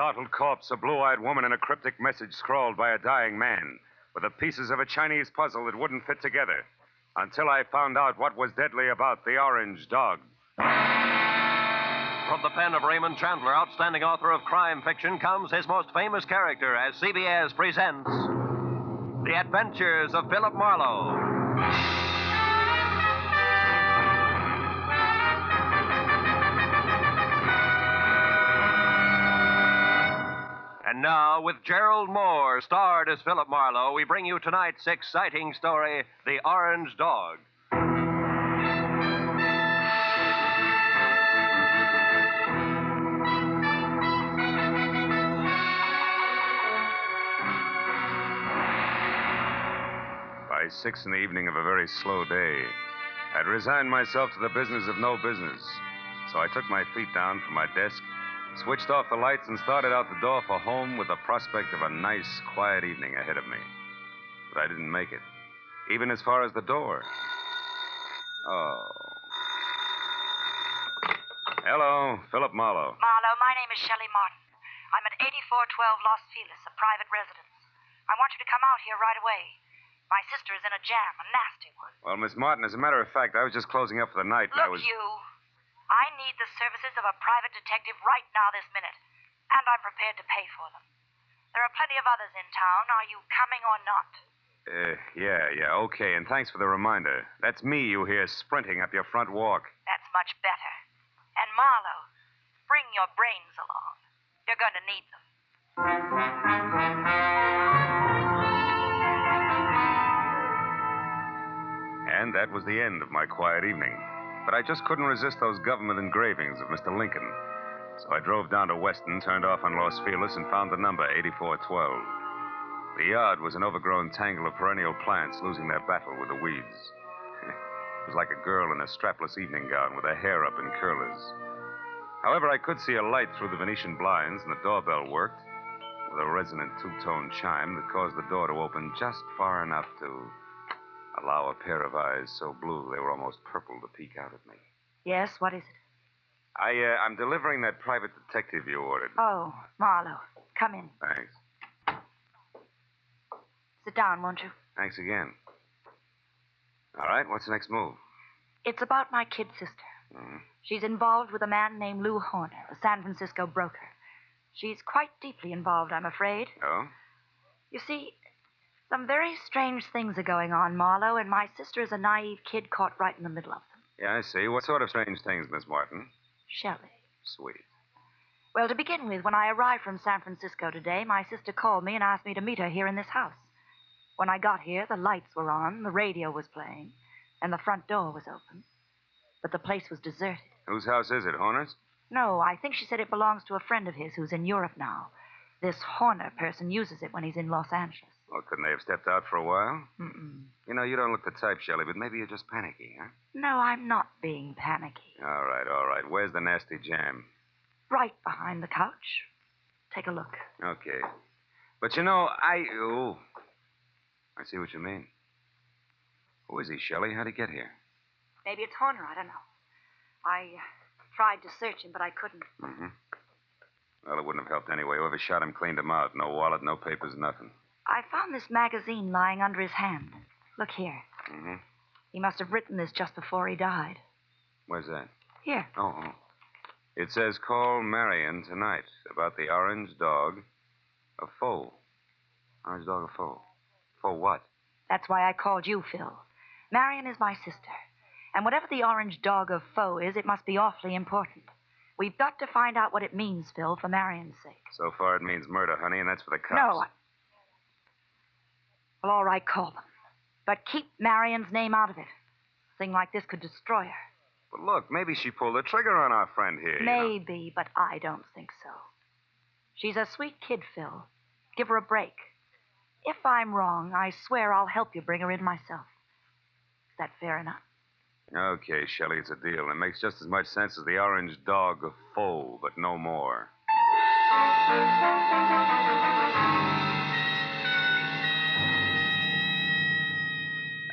startled corpse, a blue-eyed woman, and a cryptic message scrawled by a dying man, with the pieces of a Chinese puzzle that wouldn't fit together, until I found out what was deadly about the orange dog. From the pen of Raymond Chandler, outstanding author of crime fiction, comes his most famous character as CBS presents The Adventures of Philip Marlowe. And now, with Gerald Moore, starred as Philip Marlowe, we bring you tonight's exciting story, The Orange Dog. By 6 in the evening of a very slow day, I'd resigned myself to the business of no business. So I took my feet down from my desk, switched off the lights, and started out the door for home with the prospect of a nice, quiet evening ahead of me. But I didn't make it, even as far as the door. Oh. Hello, Philip Marlowe. Marlowe, my name is Shelley Martin. I'm at 8412 Los Feliz, a private residence. I want you to come out here right away. My sister is in a jam, a nasty one. Well, Miss Martin, as a matter of fact, I was just closing up for the night, and I was... Look, I need the services of a private detective right now this minute, and I'm prepared to pay for them. There are plenty of others in town. Are you coming or not? Yeah, okay, and thanks for the reminder. That's me you hear sprinting up your front walk. That's much better. And Marlowe, bring your brains along. You're going to need them. And that was the end of my quiet evening. But I just couldn't resist those government engravings of Mr. Lincoln. So I drove down to Weston, turned off on Los Feliz, and found the number 8412. The yard was an overgrown tangle of perennial plants losing their battle with the weeds. It was like a girl in a strapless evening gown with her hair up in curlers. However, I could see a light through the Venetian blinds, and the doorbell worked with a resonant two-tone chime that caused the door to open just far enough to allow a pair of eyes so blue they were almost purple to peek out at me. Yes, what is it? I'm delivering that private detective you ordered. Oh, Marlowe, come in. Thanks. Sit down, won't you? Thanks again. All right, what's the next move? It's about my kid sister. Mm-hmm. She's involved with a man named Lou Horner, a San Francisco broker. She's quite deeply involved, I'm afraid. Oh? You see, some very strange things are going on, Marlowe, and my sister is a naive kid caught right in the middle of them. Yeah, I see. What sort of strange things, Miss Martin? Shelley. Sweet. Well, to begin with, when I arrived from San Francisco today, my sister called me and asked me to meet her here in this house. When I got here, the lights were on, the radio was playing, and the front door was open. But the place was deserted. Whose house is it, Horner's? No, I think she said it belongs to a friend of his who's in Europe now. This Horner person uses it when he's in Los Angeles. Well, couldn't they have stepped out for a while? Mm-mm. You know, you don't look the type, Shelley, but maybe you're just panicky, huh? No, I'm not being panicky. All right. Where's the nasty jam? Right behind the couch. Take a look. Okay. But you know, I see what you mean. Who is he, Shelley? How'd he get here? Maybe it's Horner, I don't know. I tried to search him, but I couldn't. Mm-hmm. Well, it wouldn't have helped anyway. Whoever shot him cleaned him out. No wallet, no papers, nothing. I found this magazine lying under his hand. Look here. Mm-hmm. He must have written this just before he died. Where's that? Here. Oh. It says, call Marion tonight about the orange dog of foe. Orange dog of foe. For what? That's why I called you, Phil. Marion is my sister. And whatever the orange dog of foe is, it must be awfully important. We've got to find out what it means, Phil, for Marion's sake. So far it means murder, honey, and that's for the cops. No, Well, all right, call them. But keep Marion's name out of it. A thing like this could destroy her. But look, maybe she pulled the trigger on our friend here. Maybe, but I don't think so. She's a sweet kid, Phil. Give her a break. If I'm wrong, I swear I'll help you bring her in myself. Is that fair enough? Okay, Shelley, it's a deal. It makes just as much sense as the orange dog of foe, but no more.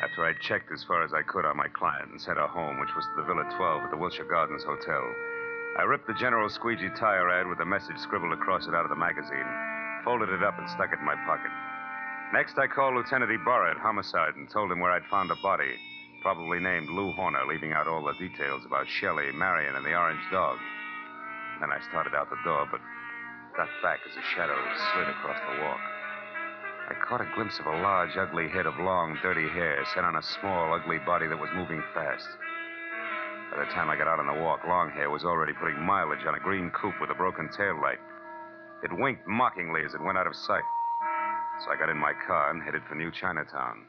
After I'd checked as far as I could on my client and sent her home, which was to the Villa 12 at the Wilshire Gardens Hotel, I ripped the General Squeegee tire ad with the message scribbled across it out of the magazine, folded it up, and stuck it in my pocket. Next, I called Lieutenant Ibarra at Homicide and told him where I'd found a body, probably named Lou Horner, leaving out all the details about Shelley, Marion, and the orange dog. Then I started out the door, but got back as a shadow slid across the walk. I caught a glimpse of a large, ugly head of long, dirty hair set on a small, ugly body that was moving fast. By the time I got out on the walk, Longhair was already putting mileage on a green coupe with a broken taillight. It winked mockingly as it went out of sight. So I got in my car and headed for New Chinatown.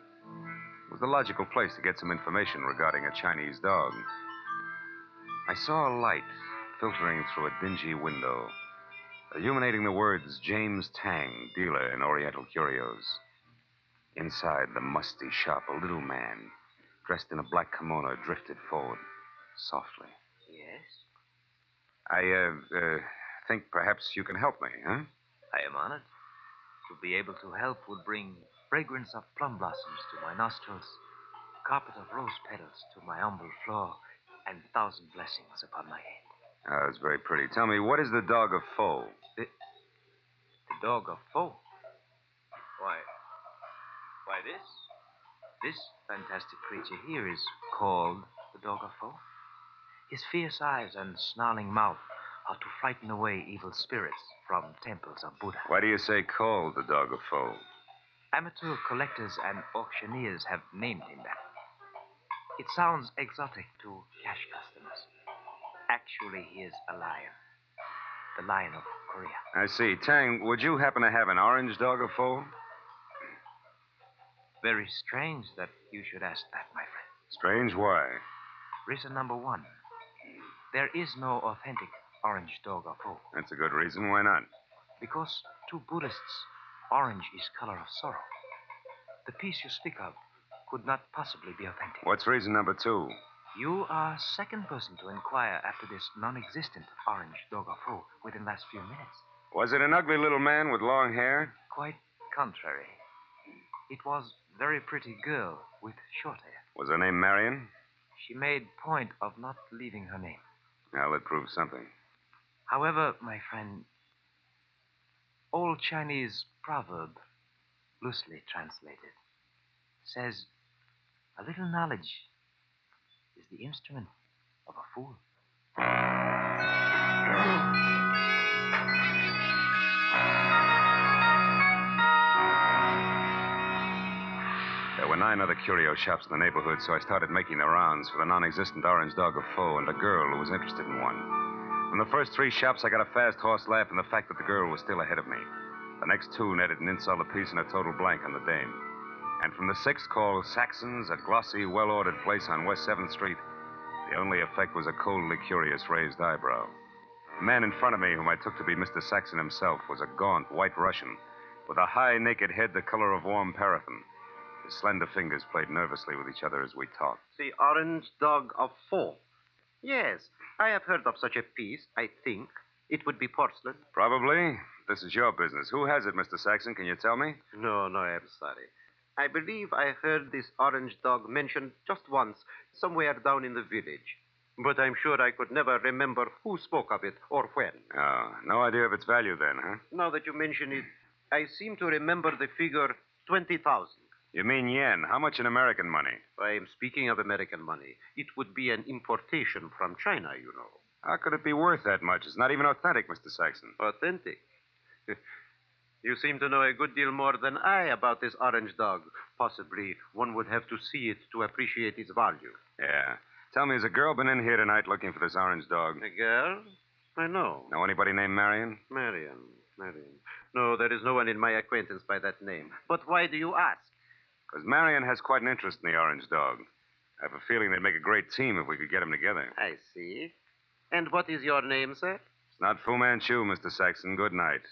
It was the logical place to get some information regarding a Chinese dog. I saw a light filtering through a dingy window, illuminating the words James Tang, dealer in Oriental curios. Inside the musty shop, a little man, dressed in a black kimono, drifted forward, softly. Yes? I think perhaps you can help me, huh? I am honored. To be able to help would bring fragrance of plum blossoms to my nostrils, carpet of rose petals to my humble floor, and 1,000 blessings upon my head. Oh, that's very pretty. Tell me, what is the dog of foe? The dog of foe? Why, this fantastic creature here is called the dog of foe. His fierce eyes and snarling mouth are to frighten away evil spirits from temples of Buddha. Why do you say called the dog of foe? Amateur collectors and auctioneers have named him that. It sounds exotic to cash customers. Actually, he is a lion. The lion of Korea. I see. Tang, would you happen to have an orange dog of foe? Very strange that you should ask that, my friend. Strange? Why? Reason number one. There is no authentic orange dog of foe. That's a good reason. Why not? Because to Buddhists, orange is color of sorrow. The piece you speak of could not possibly be authentic. What's reason number two? You are second person to inquire after this non-existent orange dog of foe within the last few minutes. Was it an ugly little man with long hair? Quite contrary. It was very pretty girl with short hair. Was her name Marion? She made point of not leaving her name. Well, that proves something. However, my friend, old Chinese proverb, loosely translated, says a little knowledge is the instrument of a fool. There were 9 other curio shops in the neighborhood, so I started making the rounds for the non-existent orange dog of foe and a girl who was interested in one. From the first 3 shops, I got a fast horse laugh and the fact that the girl was still ahead of me. The next 2 netted an insult apiece and a total blank on the dame. And from the 6th, called Saxon's, a glossy, well-ordered place on West 7th Street, the only effect was a coldly curious raised eyebrow. The man in front of me, whom I took to be Mr. Saxon himself, was a gaunt white Russian with a high, naked head the color of warm paraffin. His slender fingers played nervously with each other as we talked. The orange dog of foe. Yes, I have heard of such a piece, I think. It would be porcelain. Probably. This is your business. Who has it, Mr. Saxon? Can you tell me? No, I'm sorry. I believe I heard this orange dog mentioned just once, somewhere down in the village. But I'm sure I could never remember who spoke of it or when. Oh, no idea of its value then, huh? Now that you mention it, I seem to remember the figure 20,000. You mean yen? How much in American money? I am speaking of American money. It would be an importation from China, you know. How could it be worth that much? It's not even authentic, Mr. Saxon. Authentic? You seem to know a good deal more than I about this orange dog. Possibly one would have to see it to appreciate its value. Yeah. Tell me, has a girl been in here tonight looking for this orange dog? A girl? I know. Know anybody named Marion? Marion. No, there is no one in my acquaintance by that name. But why do you ask? Because Marion has quite an interest in the orange dog. I have a feeling they'd make a great team if we could get them together. I see. And what is your name, sir? It's not Fu Manchu, Mr. Saxon. Good night.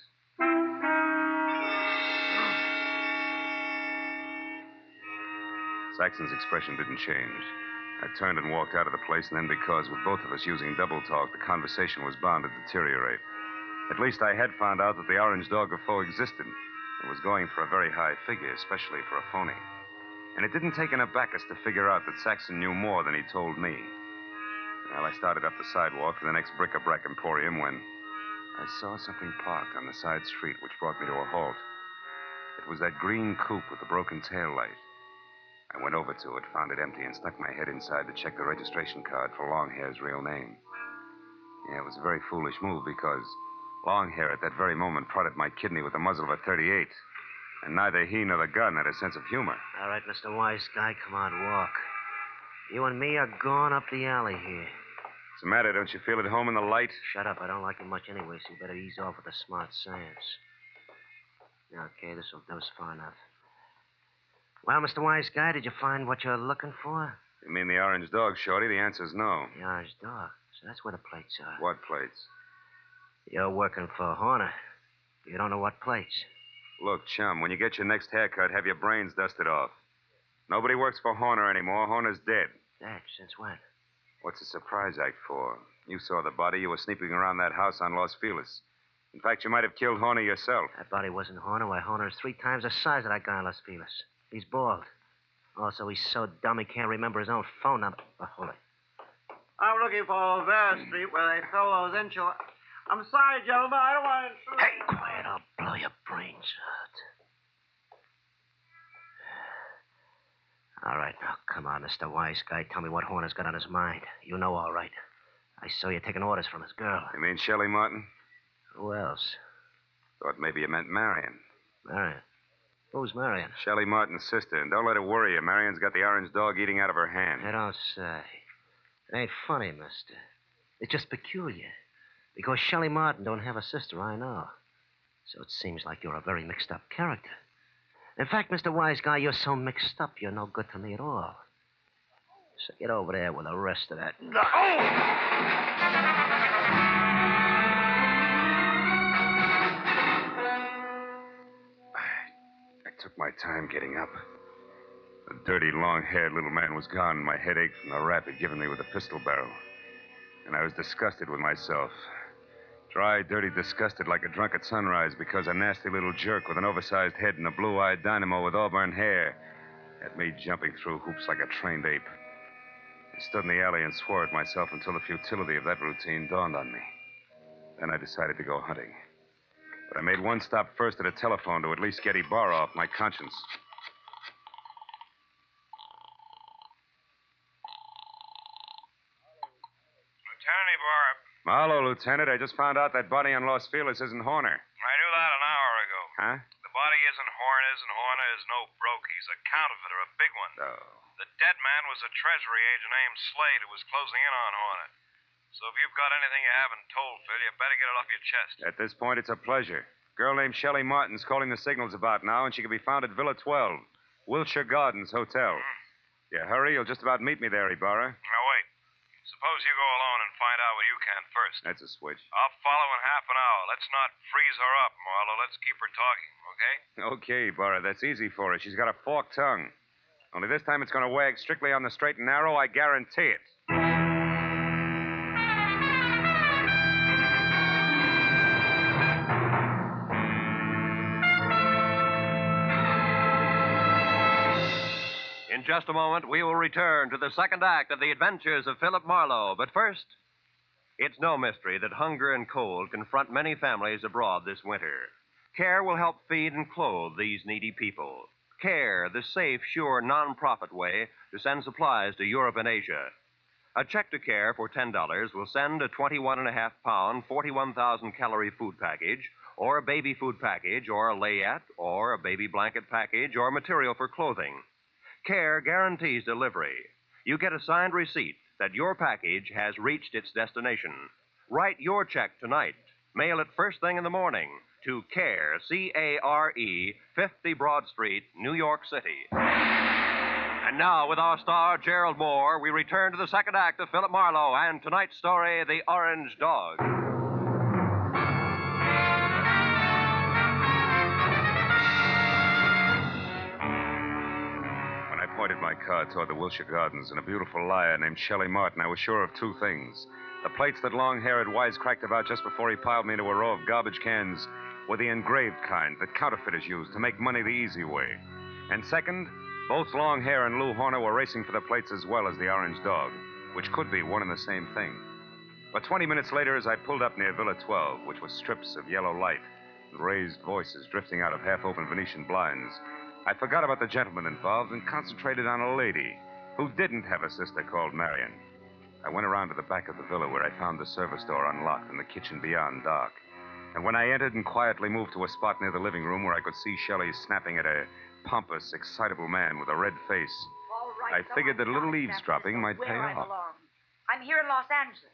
Saxon's expression didn't change. I turned and walked out of the place, and then because, with both of us using double talk, the conversation was bound to deteriorate. At least I had found out that the orange dog of foe existed. It was going for a very high figure, especially for a phony. And it didn't take an abacus to figure out that Saxon knew more than he told me. Well, I started up the sidewalk to the next bric-a-brac emporium when I saw something parked on the side street, which brought me to a halt. It was that green coupe with the broken tail light. I went over to it, found it empty, and stuck my head inside to check the registration card for Longhair's real name. Yeah, it was a very foolish move because Longhair at that very moment prodded my kidney with the muzzle of a .38. And neither he nor the gun had a sense of humor. All right, Mr. Wise Guy, come on, walk. You and me are going up the alley here. What's the matter? Don't you feel at home in the light? Shut up. I don't like it much anyway, so you better ease off with the smart Sam's. Okay, this was far enough. Well, Mr. Wise Guy, did you find what you're looking for? You mean the orange dog, Shorty? The answer's no. The orange dog. So that's where the plates are. What plates? You're working for Horner. You don't know what plates. Look, chum, when you get your next haircut, have your brains dusted off. Nobody works for Horner anymore. Horner's dead. Dead? Since when? What's the surprise act for? You saw the body. You were sneaking around that house on Los Feliz. In fact, you might have killed Horner yourself. That body wasn't Horner. Why, Horner's 3 times the size of that guy in Los Feliz. He's bald. Also, he's so dumb he can't remember his own phone number. Oh, hold it. I'm looking for Olvera Street where they throw those enchiladas. I'm sorry, gentlemen. I don't want to intrude. Hey, quiet. I'll blow your brains out. All right, now, come on, Mr. Wise Guy. Tell me what Horner's got on his mind. You know all right. I saw you taking orders from his girl. You mean Shelley Martin? Who else? Thought maybe you meant Marion. Marion? Who's Marion? Shelley Martin's sister. And don't let it worry you. Marion's got the orange dog eating out of her hand. I don't say. It ain't funny, mister. It's just peculiar. Because Shelley Martin don't have a sister, I know. So it seems like you're a very mixed-up character. In fact, Mr. Wise Guy, you're so mixed up, you're no good to me at all. So get over there with the rest of that. I took my time getting up. The dirty, long-haired little man was gone, and my head ached from the rap he'd given me with the pistol barrel. And I was disgusted with myself. Dry, dirty, disgusted like a drunk at sunrise because a nasty little jerk with an oversized head and a blue-eyed dynamo with auburn hair had me jumping through hoops like a trained ape. I stood in the alley and swore at myself until the futility of that routine dawned on me. Then I decided to go hunting. But I made one stop first at a telephone to at least get Ibarra off my conscience. Lieutenant Ibarra. Marlowe, Lieutenant. I just found out that body on Los Feliz isn't Horner. I knew that an hour ago. Huh? The body isn't Horner's, and Horner is no broke. He's a counterfeiter, a big one. Oh. The dead man was a treasury agent named Slade who was closing in on Horner. So if you've got anything you haven't told, Phil, you better get it off your chest. At this point, it's a pleasure. Girl named Shelley Martin's calling the signals about now, and she can be found at Villa 12, Wilshire Gardens Hotel. Yeah, hurry. You'll just about meet me there, Ibarra. Now, wait. Suppose you go alone and find out what you can first. That's a switch. I'll follow in half an hour. Let's not freeze her up, Marlowe. Let's keep her talking, okay? Okay, Ibarra. That's easy for her. She's got a forked tongue. Only this time it's going to wag strictly on the straight and narrow, I guarantee it. In just a moment, we will return to the second act of the adventures of Philip Marlowe. But first, it's no mystery that hunger and cold confront many families abroad this winter. CARE will help feed and clothe these needy people. CARE, the safe, sure, non-profit way to send supplies to Europe and Asia. A check to CARE for $10 will send a 21.5-pound, 41,000-calorie food package, or a baby food package, or a layette, or a baby blanket package, or material for clothing. CARE guarantees delivery. You get a signed receipt that your package has reached its destination. Write your check tonight. Mail it first thing in the morning to CARE, C-A-R-E, 50 Broad Street, New York City. And now, with our star, Gerald Moore, we return to the second act of Philip Marlowe and tonight's story, The Orange Dog. Pointed my car toward the Wilshire Gardens, and a beautiful liar named Shelley Martin, I was sure of two things. The plates that Longhair had wisecracked about just before he piled me into a row of garbage cans were the engraved kind that counterfeiters use to make money the easy way. And second, both Longhair and Lou Horner were racing for the plates as well as the orange dog. which could be one and the same thing. But 20 minutes later, as I pulled up near Villa 12, which was strips of yellow light and raised voices drifting out of half-open Venetian blinds, I forgot about the gentleman involved and concentrated on a lady who didn't have a sister called Marion. I went around to the back of the villa where I found the service door unlocked and the kitchen beyond dark. And when I entered and quietly moved to a spot near the living room where I could see Shelley snapping at a pompous, excitable man with a red face, All right, I figured that a little eavesdropping might pay I off. belong. I'm here in Los Angeles.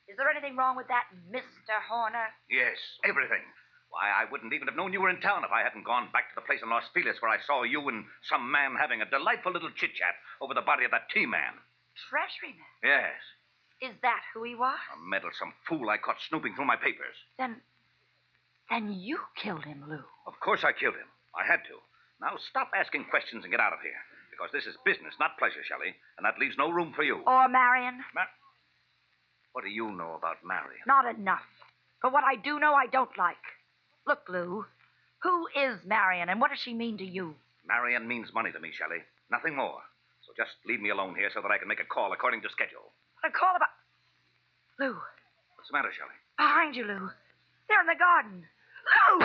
Is there anything wrong with that, Mr. Horner? Yes, everything. Why, I wouldn't even have known you were in town if I hadn't gone back to the place in Los Feliz where I saw you and some man having a delightful little chit-chat over the body of that T-man. Treasury man? Yes. Is that who he was? A meddlesome fool I caught snooping through my papers. Then you killed him, Lou. Of course I killed him. I had to. Now stop asking questions and get out of here. Because this is business, not pleasure, Shelley. And that leaves no room for you. Or Marion? What do you know about Marion? Not enough. But what I do know, I don't like. Look, Lou, who is Marion, and what does she mean to you? Marion means money to me, Shelley. Nothing more. So just leave me alone here so that I can make a call according to schedule. A call about... Lou. What's the matter, Shelley? Behind you, Lou. They're in the garden. Lou!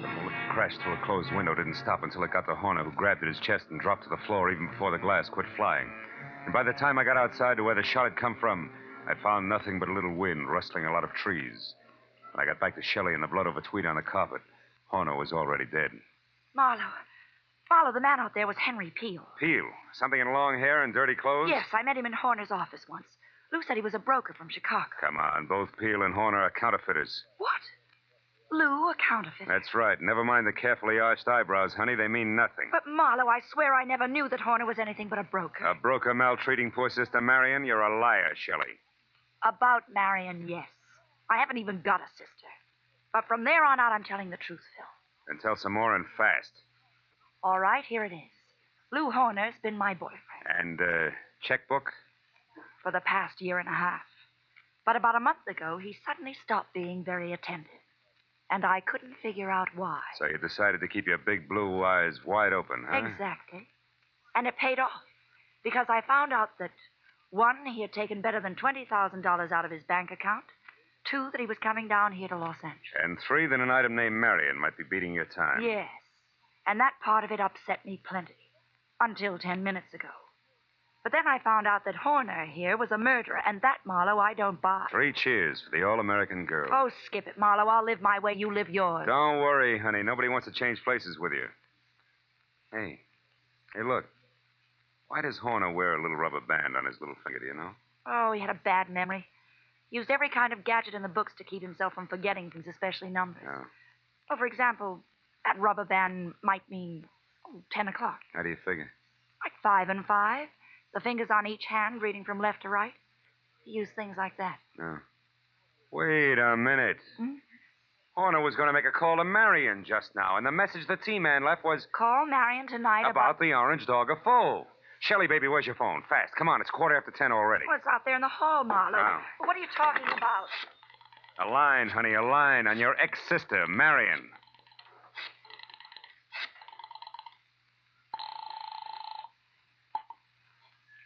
The bullet crashed through a closed window, didn't stop until it got to Horner, who grabbed at his chest and dropped to the floor even before the glass quit flying. And by the time I got outside to where the shot had come from, I found nothing but a little wind rustling a lot of trees. When I got back to Shelley and the blood over tweed on the carpet, Horner was already dead. Marlowe, the man out there was Henry Peel. Peel? Something in long hair and dirty clothes? Yes, I met him in Horner's office once. Lou said he was a broker from Chicago. Come on, both Peel and Horner are counterfeiters. What? Lou, a counterfeiter? That's right. Never mind the carefully arched eyebrows, honey. They mean nothing. But, Marlowe, I swear I never knew that Horner was anything but a broker. A broker maltreating poor sister Marion? You're a liar, Shelley. About Marion, yes. I haven't even got a sister. But from there on out, I'm telling the truth, Phil. Then tell some more and fast. All right, here it is. Lou Horner's been my boyfriend. And, checkbook? For the past year and a half. But about a month ago, he suddenly stopped being very attentive. And I couldn't figure out why. So you decided to keep your big blue eyes wide open, huh? Exactly. And it paid off. Because I found out that, 1, he had taken better than $20,000 out of his bank account. 2, that he was coming down here to Los Angeles. And 3, that an item named Marion might be beating your time. Yes. And that part of it upset me plenty. Until 10 minutes ago. But then I found out that Horner here was a murderer, and that, Marlowe, I don't buy. 3 cheers for the all-American girl. Oh, skip it, Marlowe. I'll live my way, you live yours. Don't worry, honey. Nobody wants to change places with you. Hey, look. Why does Horner wear a little rubber band on his little finger, do you know? Oh, he had a bad memory. Used every kind of gadget in the books to keep himself from forgetting things, especially numbers. Oh. Well, for example, that rubber band might mean 10 o'clock. How do you figure? Like 5 and 5. The fingers on each hand, reading from left to right. He used things like that. Oh. Wait a minute. Hmm? Horner was going to make a call to Marion just now, and the message the T-man left was... Call Marion tonight about the orange dog of foe. Shelley, baby, where's your phone? Fast. Come on, it's 10:15 already. Well, it's out there in the hall, Marlowe. Oh. What are you talking about? A line, honey, a line on your ex-sister, Marion.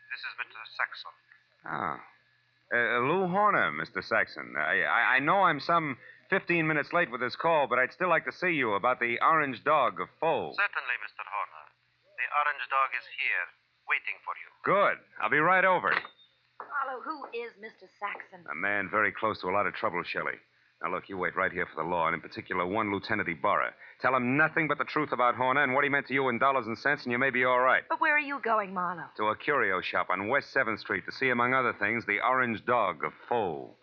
This is Mr. Saxon. Ah. Lou Horner, Mr. Saxon. I know I'm some 15 minutes late with this call, but I'd still like to see you about the orange dog of foe. Certainly, Mr. Horner. The orange dog is here, waiting for you. Good. I'll be right over. Marlowe, who is Mr. Saxon? A man very close to a lot of trouble, Shelley. Now, look, you wait right here for the law, and in particular, one Lieutenant Ibarra. Tell him nothing but the truth about Horner and what he meant to you in dollars and cents, and you may be all right. But where are you going, Marlowe? To a curio shop on West 7th Street to see, among other things, the orange dog of foe.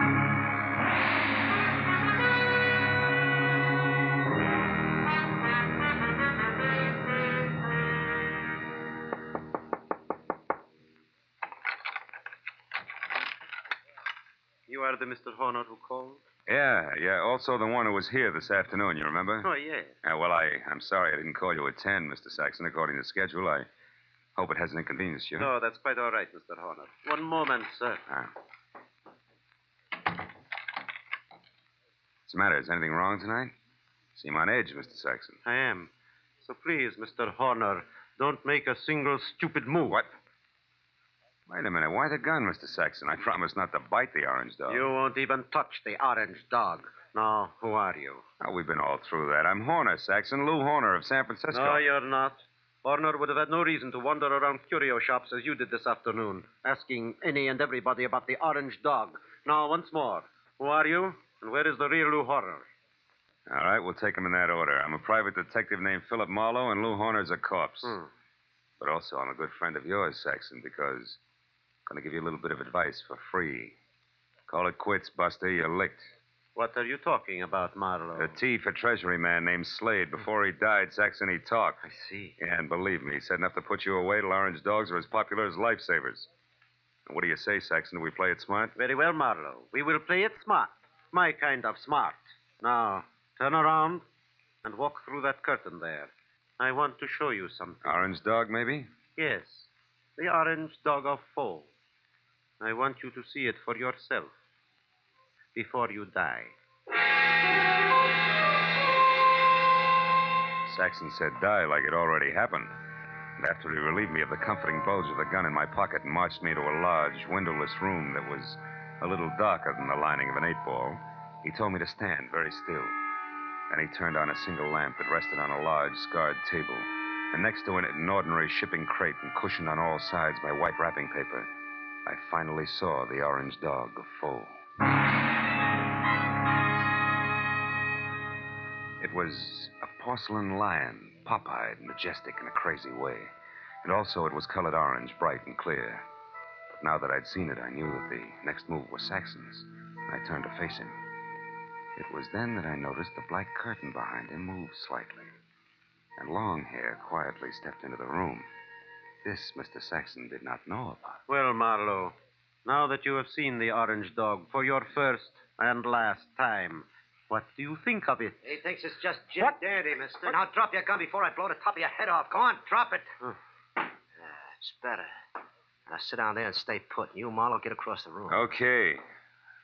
You are the Mr. Horner who called? Yeah. Also the one who was here this afternoon, you remember? Oh, yes. Well, I'm sorry I didn't call you at 10, Mr. Saxon, according to schedule. I hope it hasn't inconvenienced you. No, that's quite all right, Mr. Horner. One moment, sir. Ah. What's the matter? Is anything wrong tonight? Seem on edge, Mr. Saxon. I am. So please, Mr. Horner, Don't make a single stupid move. What? Wait a minute. Why the gun, Mr. Saxon? I promised not to bite the orange dog. You won't even touch the orange dog. Now, who are you? Oh, we've been all through that. I'm Horner, Saxon. Lou Horner of San Francisco. No, you're not. Horner would have had no reason to wander around curio shops as you did this afternoon, asking any and everybody about the orange dog. Now, once more, who are you, and where is the real Lou Horner? All right, we'll take them in that order. I'm a private detective named Philip Marlowe, and Lou Horner's a corpse. But also, I'm a good friend of yours, Saxon, because I'm going to give you a little bit of advice for free. Call it quits, Buster. You're licked. What are you talking about, Marlowe? A T for Treasury man named Slade. Before he died, Saxon, he talked. I see. Yeah, and believe me, he said enough to put you away till orange dogs are as popular as lifesavers. And what do you say, Saxon? Do we play it smart? Very well, Marlowe. We will play it smart. My kind of smart. Now, turn around and walk through that curtain there. I want to show you something. Orange dog, maybe? Yes, the orange dog of Foe. I want you to see it for yourself before you die. Saxon said die like it already happened. And after he relieved me of the comforting bulge of the gun in my pocket and marched me to a large, windowless room that was a little darker than the lining of an 8-ball, he told me to stand very still. Then he turned on a single lamp that rested on a large, scarred table, and next to it, an ordinary shipping crate and cushioned on all sides by white wrapping paper, I finally saw the orange dog of Foe. It was a porcelain lion, pop-eyed, majestic in a crazy way. And also it was colored orange, bright and clear. But now that I'd seen it, I knew that the next move was Saxon's. And I turned to face him. It was then that I noticed the black curtain behind him moved slightly. And Longhair quietly stepped into the room. This Mr. Saxon did not know about. Well, Marlowe, now that you have seen the orange dog for your first and last time, what do you think of it? He thinks it's just Jim Dandy, mister. Now drop your gun before I blow the top of your head off. Go on, drop it. It's better. Now sit down there and stay put. And you, Marlowe, get across the room. Okay.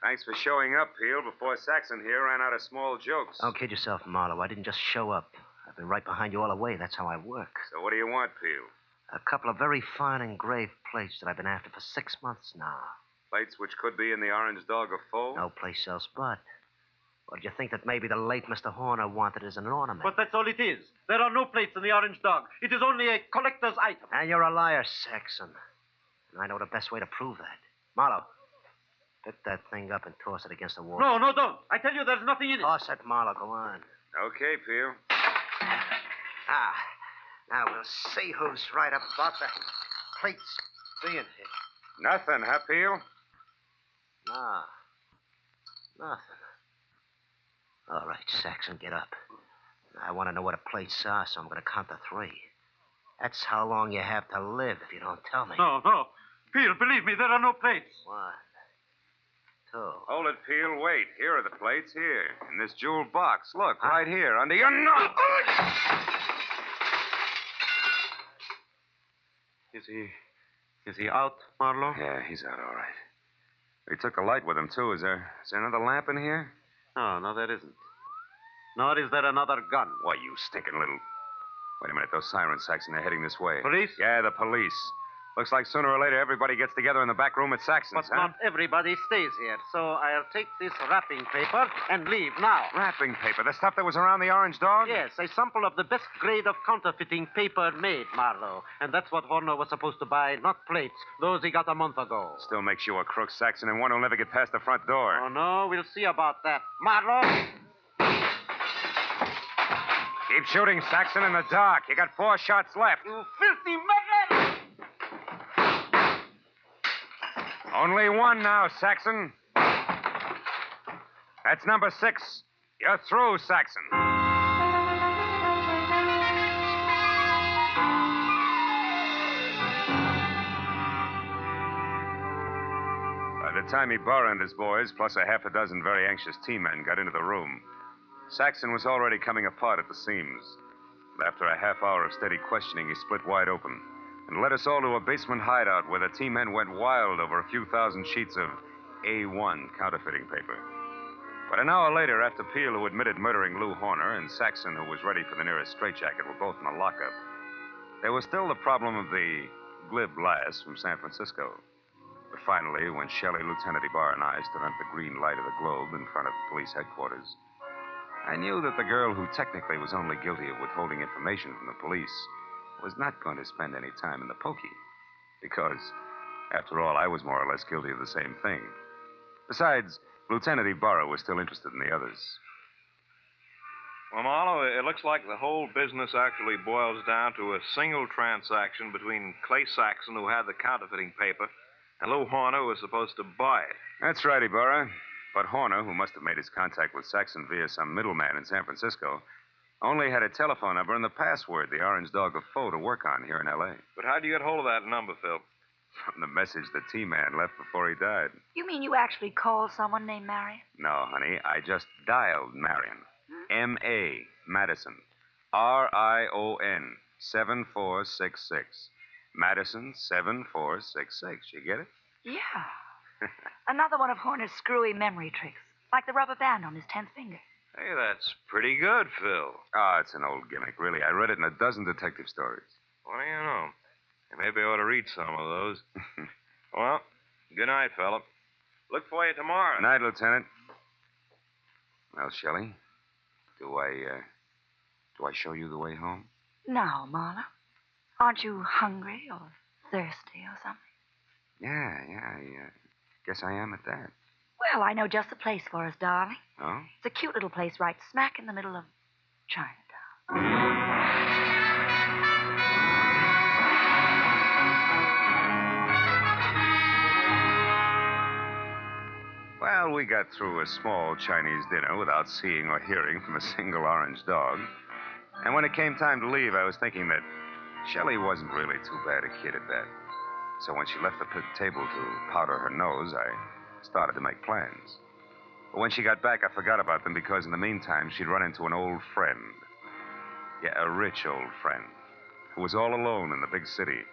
Thanks for showing up, Peel, before Saxon here ran out of small jokes. Don't kid yourself, Marlowe. I didn't just show up. I've been right behind you all the way. That's how I work. So what do you want, Peel? A couple of very fine engraved plates that I've been after for 6 months now. Plates which could be in the orange dog of Foe? No place else but. Or do you think that maybe the late Mr. Horner wanted as an ornament? But that's all it is. There are no plates in the orange dog. It is only a collector's item. And you're a liar, Saxon. And I know the best way to prove that. Marlowe, pick that thing up and toss it against the wall. No, don't. I tell you, there's nothing in it. Toss it, Marlowe. Go on. Okay, Peel. Now we'll see who's right about the plates being hit. Nothing, huh, Peel? No. Nothing. All right, Saxon, get up. I want to know what the plates are, so I'm going to count to 3. That's how long you have to live if you don't tell me. No. Peel, believe me, there are no plates. 1, 2. Hold it, Peel. Wait. Here are the plates. Here. In this jeweled box. Look, right here, under your nose. Is he out, Marlowe? Yeah, he's out all right. He took the light with him, too. Is there another lamp in here? No, there isn't. Nor is there another gun. Why, you stinking little... Wait a minute. Those sirens, Saxon, they're heading this way. Police? Yeah, the police. Looks like sooner or later everybody gets together in the back room at Saxon's, But not everybody stays here, so I'll take this wrapping paper and leave now. Wrapping paper? The stuff that was around the orange dog? Yes, a sample of the best grade of counterfeiting paper made, Marlowe. And that's what Horner was supposed to buy, not plates. Those he got a month ago. Still makes you a crook, Saxon, and one who'll never get past the front door. Oh, no, we'll see about that. Marlowe! Keep shooting, Saxon, in the dark. You got 4 shots left. You filthy murderer! Only 1 now, Saxon. That's number 6. You're through, Saxon. By the time Ibarra and his boys, plus a half a dozen very anxious team men, got into the room, Saxon was already coming apart at the seams. But after a half hour of steady questioning, he split wide open and led us all to a basement hideout where the team men went wild over a few thousand sheets of A1 counterfeiting paper. But an hour later, after Peel, who admitted murdering Lou Horner, and Saxon, who was ready for the nearest straitjacket, were both in the lockup, There was still the problem of the glib lass from San Francisco. But finally, when Shelley, Lieutenant Ibarra, and I stood under the green light of the globe in front of police headquarters, I knew that the girl who technically was only guilty of withholding information from the police was not going to spend any time in the pokey. Because, after all, I was more or less guilty of the same thing. Besides, Lieutenant Ibarra was still interested in the others. Well, Marlowe, it looks like the whole business actually boils down to a single transaction between Clay Saxon, who had the counterfeiting paper, and Lou Horner, who was supposed to buy it. That's right, Ibarra. But Horner, who must have made his contact with Saxon via some middleman in San Francisco, only had a telephone number and the password, the orange dog of foe, to work on here in L.A. But how'd you get hold of that number, Phil? From the message the T-Man left before he died. You mean you actually called someone named Marion? No, honey, I just dialed Marion. M.A. Madison. R-I-O-N. 7466. Madison 7466. You get it? Yeah. Another one of Horner's screwy memory tricks, like the rubber band on his 10th finger. Hey, that's pretty good, Phil. Oh, it's an old gimmick, really. I read it in a dozen detective stories. What do you know? Maybe I ought to read some of those. Well, good night, fella. Look for you tomorrow. Good night, Lieutenant. Well, Shelley, do I show you the way home? No, Marlowe. Aren't you hungry or thirsty or something? Yeah, I guess I am at that. Well, I know just the place for us, darling. Oh? It's a cute little place right smack in the middle of Chinatown. Well, we got through a small Chinese dinner without seeing or hearing from a single orange dog. And when it came time to leave, I was thinking that Shelley wasn't really too bad a kid at that. So when she left the table to powder her nose, I started to make plans. But when she got back, I forgot about them because in the meantime, she'd run into an old friend. Yeah, a rich old friend who was all alone in the big city.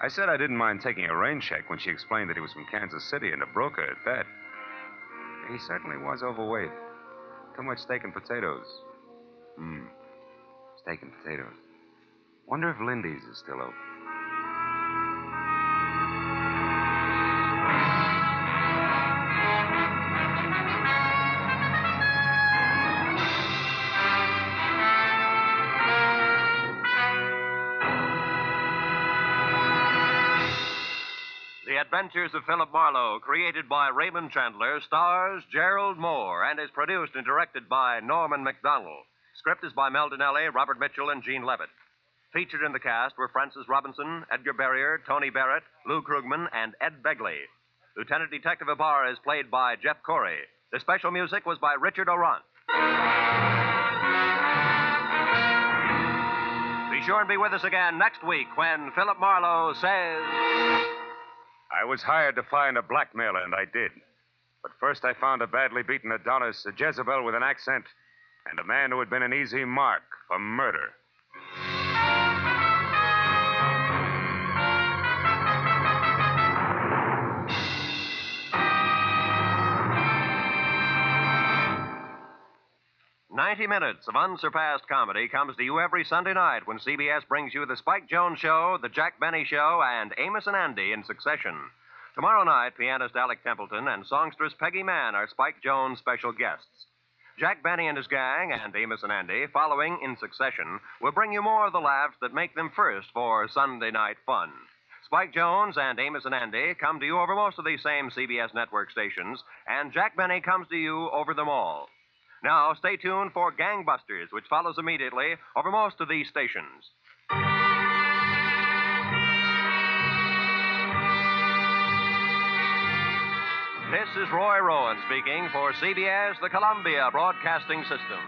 I said I didn't mind taking a rain check when she explained that he was from Kansas City and a broker at that. He certainly was overweight. Too much steak and potatoes. Steak and potatoes. Wonder if Lindy's is still open. The Adventures of Philip Marlowe, created by Raymond Chandler, stars Gerald Moore, and is produced and directed by Norman MacDonald. Script is by Mel Donnelly, Robert Mitchell, and Gene Levitt. Featured in the cast were Francis Robinson, Edgar Barrier, Tony Barrett, Lou Krugman, and Ed Begley. Lieutenant Detective Ibarra is played by Jeff Corey. The special music was by Richard Orant. Be sure and be with us again next week when Philip Marlowe says... I was hired to find a blackmailer, and I did. But first I found a badly beaten Adonis, a Jezebel with an accent, and a man who had been an easy mark for murder. "90 minutes of unsurpassed comedy comes to you every Sunday night when CBS brings you The Spike Jones Show, The Jack Benny Show, and Amos and Andy in succession. Tomorrow night, pianist Alec Templeton and songstress Peggy Mann are Spike Jones' special guests. Jack Benny and his gang and Amos and Andy, following in succession, will bring you more of the laughs that make them first for Sunday night fun. Spike Jones and Amos and Andy come to you over most of these same CBS network stations, and Jack Benny comes to you over them all. Now, stay tuned for Gangbusters, which follows immediately over most of these stations. This is Roy Rowan speaking for CBS, the Columbia Broadcasting System.